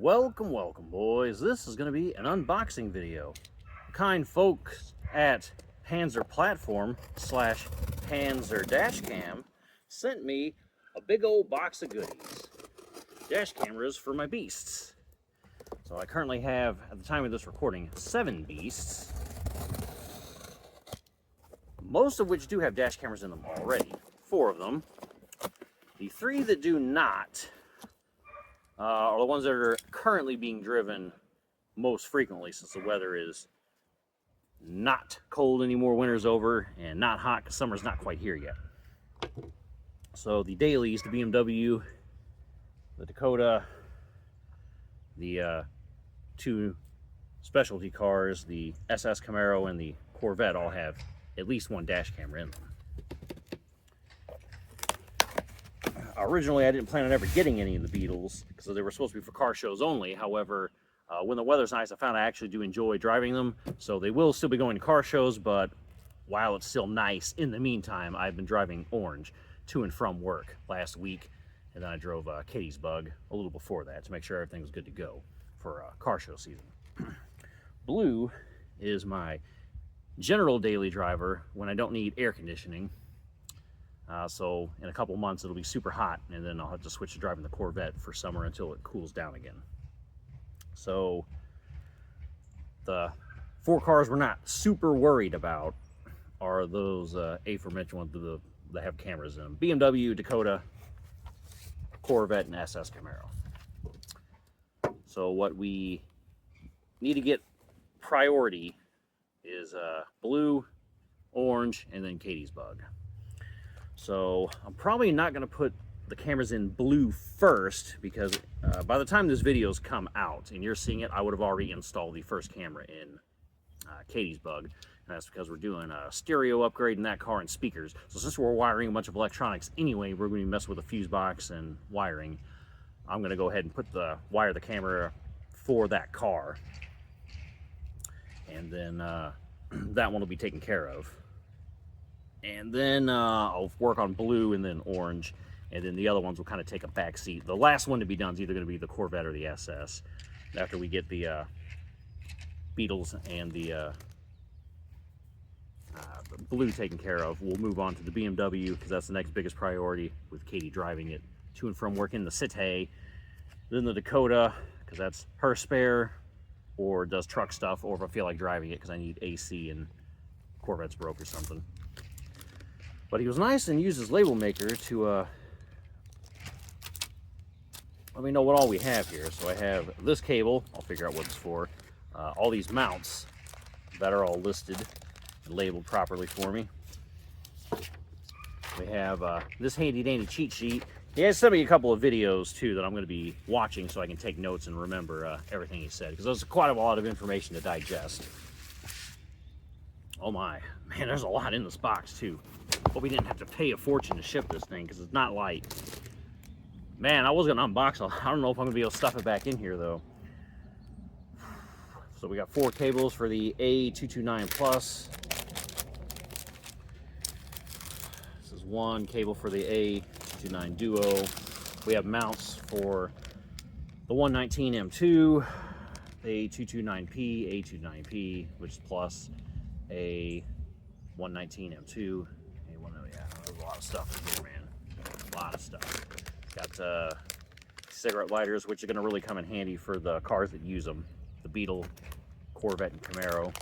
Welcome, boys. This is going to be an unboxing video. The kind folks at Panzer Platform / Panzer Dashcam sent me a big old box of goodies. Dash cameras for my beasts. So I currently have, at the time of this recording, 7 beasts. Most of which do have dash cameras in them already. 4 of them. The 3 that do not are the ones that are currently being driven most frequently, since the weather is not cold anymore, winter's over, and not hot because summer's not quite here yet. So the dailies, the BMW, the Dakota, the 2 specialty cars, the SS Camaro and the Corvette, all have at least 1 dash camera in them. Originally, I didn't plan on ever getting any of the Beetles because they were supposed to be for car shows only. However, when the weather's nice, I found I actually do enjoy driving them. So they will still be going to car shows, but while it's still nice, in the meantime, I've been driving Orange to and from work last week. And then I drove Katie's Bug a little before that to make sure everything was good to go for car show season. Blue is my general daily driver when I don't need air conditioning. So in a couple months it'll be super hot, and then I'll have to switch to driving the Corvette for summer until it cools down again. So the 4 cars we're not super worried about are those aforementioned ones that have cameras in them: BMW, Dakota, Corvette, and SS Camaro. So what we need to get priority is Blue, Orange, and then Katie's Bug. So I'm probably not going to put the cameras in Blue first, because by the time this video's come out and you're seeing it, I would have already installed the first camera in Katie's Bug. And that's because we're doing a stereo upgrade in that car and speakers. So since we're wiring a bunch of electronics anyway, we're going to be messing with a fuse box and wiring. I'm going to go ahead and wire the camera for that car. And then that one will be taken care of. And then I'll work on Blue and then Orange, and then the other ones will kind of take a back seat. The last one to be done is either going to be the Corvette or the SS. After we get the Beetles and the Blue taken care of, we'll move on to the BMW, because that's the next biggest priority, with Katie driving it to and from work in the City. Then the Dakota, because that's her spare, or does truck stuff, or if I feel like driving it because I need AC and Corvette's broke or something. But he was nice and used his label maker to let me know what all we have here. So I have this cable, I'll figure out what it's for, all these mounts that are all listed and labeled properly for me. We have this handy dandy cheat sheet. He has sent me a couple of videos too that I'm going to be watching so I can take notes and remember everything he said, because there's quite a lot of information to digest. Oh my, man, there's a lot in this box too. But we didn't have to pay a fortune to ship this thing because it's not light. Man, I was going to unbox it. I don't know if I'm going to be able to stuff it back in here though. So we got 4 cables for the A229 Plus. This is 1 cable for the A229 Duo. We have mounts for the 119 M2, the A229P, A29P, which is plus, a 119 M2. Yeah, there's a lot of stuff in here, man. A lot of stuff. Got cigarette lighters, which are going to really come in handy for the cars that use them. The Beetle, Corvette, and Camaro.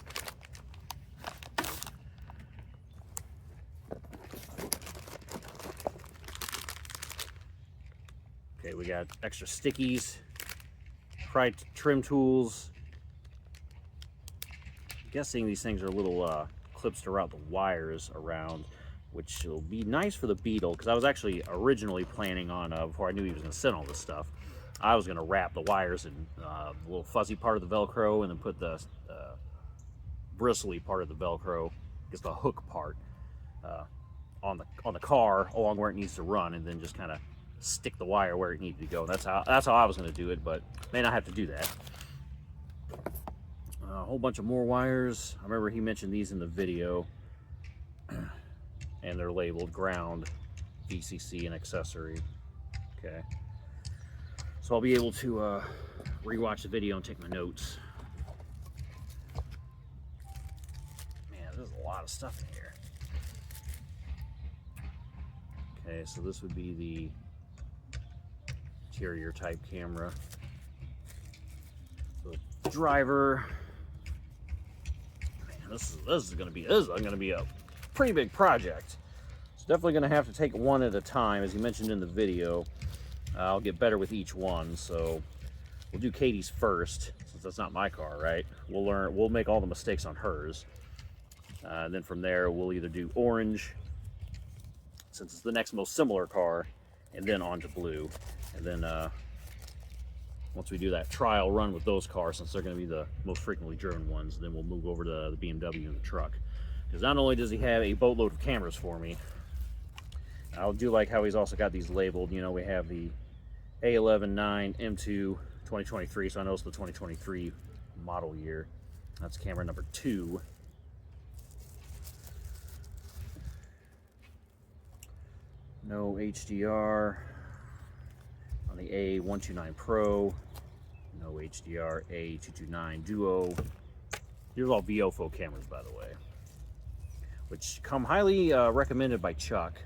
Okay, we got extra stickies, trim tools. I'm guessing these things are little clips to route the wires around, which will be nice for the Beetle, because I was actually originally planning on, before I knew he was going to send all this stuff, I was going to wrap the wires in the little fuzzy part of the Velcro, and then put the bristly part of the Velcro, I guess the hook part, on the car along where it needs to run, and then just kind of stick the wire where it needed to go. That's how I was going to do it, but may not have to do that. A whole bunch of more wires. I remember he mentioned these in the video. And they're labeled ground, VCC, and accessory. Okay. So I'll be able to rewatch the video and take my notes. Man, there's a lot of stuff in here. Okay, so this would be the interior type camera. So driver. Man, this is gonna be a pretty big project. It's definitely gonna have to take one at a time, as you mentioned in the video. I'll get better with each one, so we'll do Katie's first, since that's not my car, right? We'll make all the mistakes on hers. And then from there, we'll either do orange, since it's the next most similar car, and then on to blue. And then once we do that trial run with those cars, since they're going to be the most frequently driven ones, then we'll move over to the BMW and the truck. Because not only does he have a boatload of cameras for me, I'll do like how he's also got these labeled. You know, we have the A11-9 M2 2023, so I know it's the 2023 model year. That's camera number 2. No HDR on the A129 Pro. No HDR A229 Duo. These are all VOFO cameras, by the way, which come highly recommended by Chuck.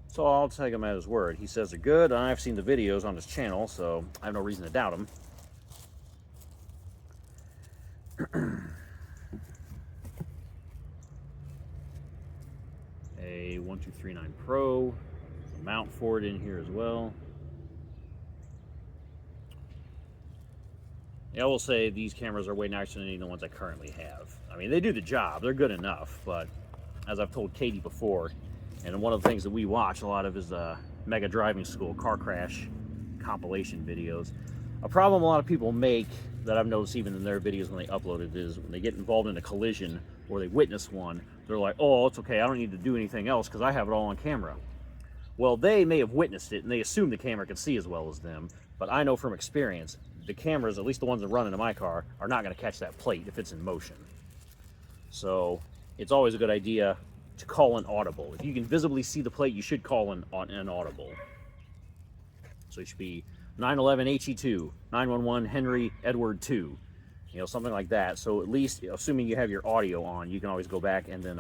So I'll take him at his word. He says they're good, and I've seen the videos on his channel, so I have no reason to doubt him. A 1239 Pro. There's a mount for it in here as well. Yeah, I will say these cameras are way nicer than any of the ones I currently have. I mean, they do the job. They're good enough, but as I've told Katie before, and one of the things that we watch a lot of is Mega Driving School car crash compilation videos. A problem a lot of people make that I've noticed even in their videos when they upload it is when they get involved in a collision or they witness one, they're like, oh, it's okay, I don't need to do anything else because I have it all on camera. Well, they may have witnessed it and they assume the camera can see as well as them, but I know from experience, the cameras, at least the ones that run into my car, are not going to catch that plate if it's in motion. So it's always a good idea to call an audible. If you can visibly see the plate, you should call an audible. So it should be 911 HE2, 911 Henry Edward 2, you know, something like that. So at least, assuming you have your audio on, you can always go back and then,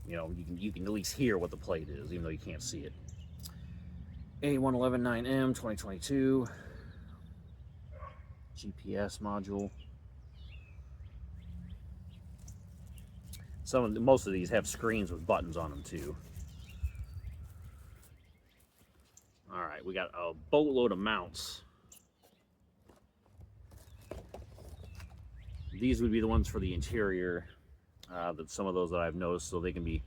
you know, you can at least hear what the plate is, even though you can't see it. A1119M 2022 GPS module. Most of these have screens with buttons on them too. All right, we got a boatload of mounts. These would be the ones for the interior. That some of those that I've noticed, so they can be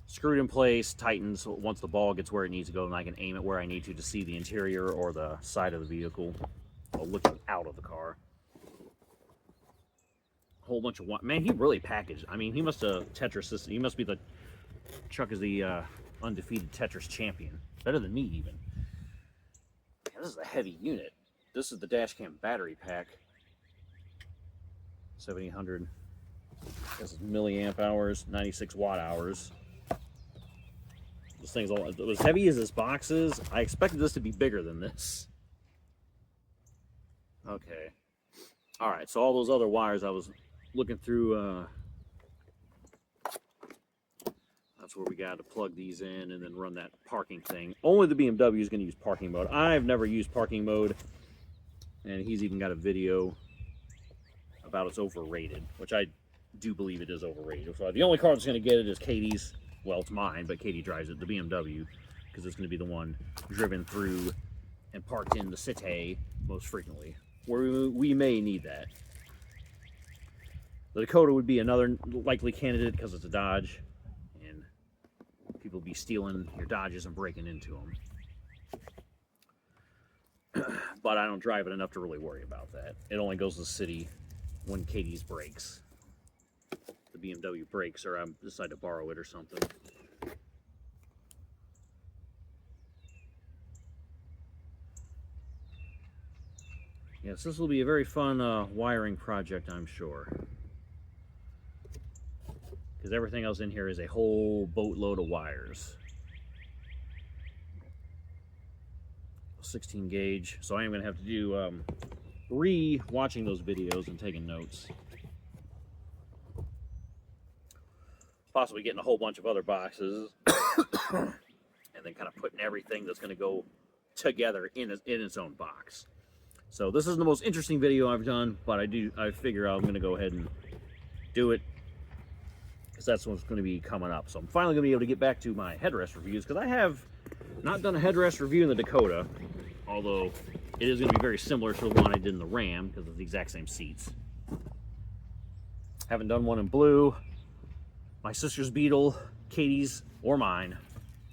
screwed in place, tightened. So once the ball gets where it needs to go, then I can aim it where I need to see the interior or the side of the vehicle, while looking out of the car. Whole bunch of man, he really packaged. I mean, he must have Tetris system. He must be Chuck is the undefeated Tetris champion, better than me even. Man, this is a heavy unit. This is the dash cam battery pack, 7800. This is milliamp hours, 96 watt hours. This thing's as heavy as this box is. I expected this to be bigger than this. Okay. All right. So all those other wires I was looking through, that's where we got to plug these in and then run that parking thing. Only the BMW is going to use parking mode. I've never used parking mode, and he's even got a video about it's overrated, which I do believe it is overrated. So the only car that's going to get it is Katie's. Well, it's mine, but Katie drives it, the BMW, because it's going to be the one driven through and parked in the city most frequently, where we may need that. The Dakota would be another likely candidate because it's a Dodge, and people be stealing your Dodges and breaking into them. But I don't drive it enough to really worry about that. It only goes to the city when Katie's breaks. The BMW breaks, or I decide to borrow it or something. Yes, this will be a very fun wiring project, I'm sure. Because everything else in here is a whole boatload of wires. 16 gauge. So I am going to have to do re-watching those videos and taking notes. Possibly getting a whole bunch of other boxes and then kind of putting everything that's going to go together in its own box. So this isn't the most interesting video I've done, but I figure I'm going to go ahead and do it because that's what's going to be coming up. So I'm finally going to be able to get back to my headrest reviews, because I have not done a headrest review in the Dakota, although it is going to be very similar to the one I did in the Ram because it's the exact same seats. Haven't done one in blue. My sister's Beetle, Katie's, or mine,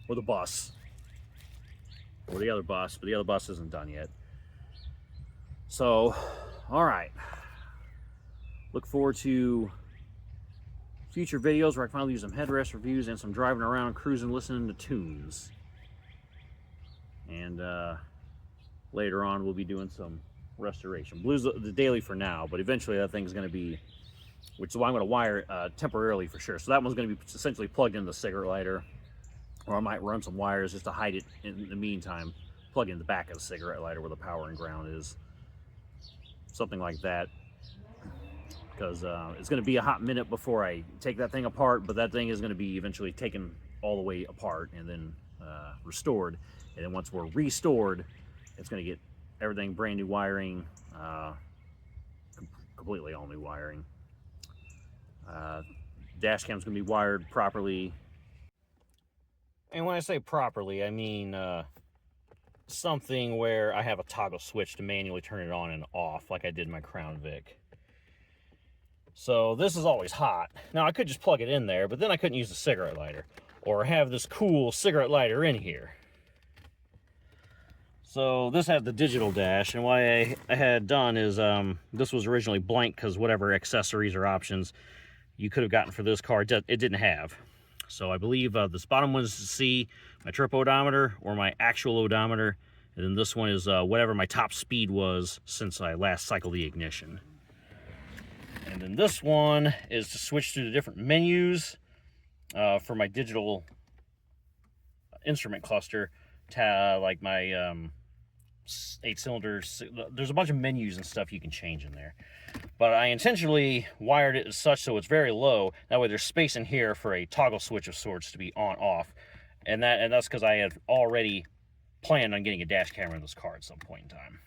or the bus, or the other bus, but the other bus isn't done yet. So, all right. Look forward to future videos where I finally do some headrest reviews and some driving around, cruising, listening to tunes. And later on, we'll be doing some restoration. Blue's the daily for now, but eventually that thing's going to be, which is why I'm going to wire temporarily for sure. So that one's going to be essentially plugged into the cigarette lighter, or I might run some wires just to hide it in the meantime, plug in the back of the cigarette lighter where the power and ground is. Something like that, because it's going to be a hot minute before I take that thing apart, but that thing is going to be eventually taken all the way apart and then restored. And then once we're restored, it's going to get everything brand new wiring, completely all new wiring. Dash cam's going to be wired properly. And when I say properly, I mean something where I have a toggle switch to manually turn it on and off, like I did in my Crown Vic. So this is always hot. Now I could just plug it in there, but then I couldn't use the cigarette lighter, or have this cool cigarette lighter in here. So this had the digital dash, and what I had done is this was originally blank because whatever accessories or options you could have gotten for this car, it didn't have. So I believe this bottom one is to see my trip odometer or my actual odometer, and then this one is whatever my top speed was since I last cycled the ignition. And then this one is to switch through the different menus for my digital instrument cluster, like my 8 cylinders. There's a bunch of menus and stuff you can change in there. But I intentionally wired it as such so it's very low. That way there's space in here for a toggle switch of sorts to be on-off. And that's because I had already planned on getting a dash camera in this car at some point in time.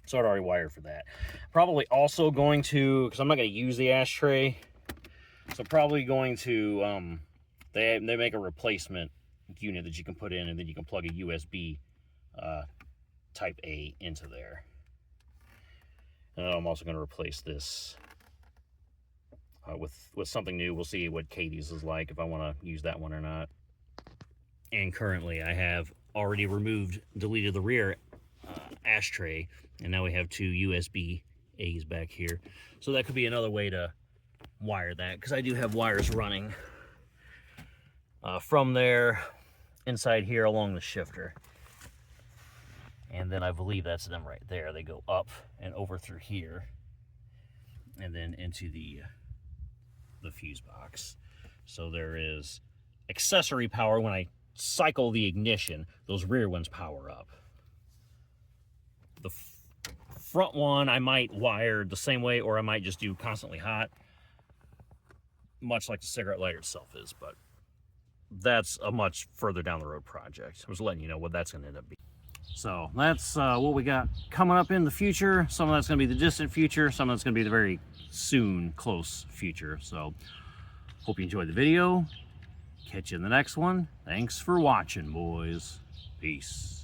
So I'd already wired for that. Probably also going to, because I'm not going to use the ashtray, so probably going to, they make a replacement unit that you can put in, and then you can plug a USB Type A into there. And I'm also going to replace this with something new. We'll see what Katie's is like, if I want to use that one or not. And currently I have already deleted the rear ashtray, and now we have 2 USB A's back here. So that could be another way to wire that, because I do have wires running from there inside here along the shifter. And then I believe that's them right there. They go up and over through here and then into the fuse box. So there is accessory power. When I cycle the ignition, those rear ones power up. The front one I might wire the same way, or I might just do constantly hot, much like the cigarette lighter itself is, but that's a much further down the road project. I was letting you know what that's going to end up being. So that's what we got coming up in the future. Some of that's going to be the distant future. Some of that's going to be the very soon, close future. So hope you enjoyed the video. Catch you in the next one. Thanks for watching, boys. Peace.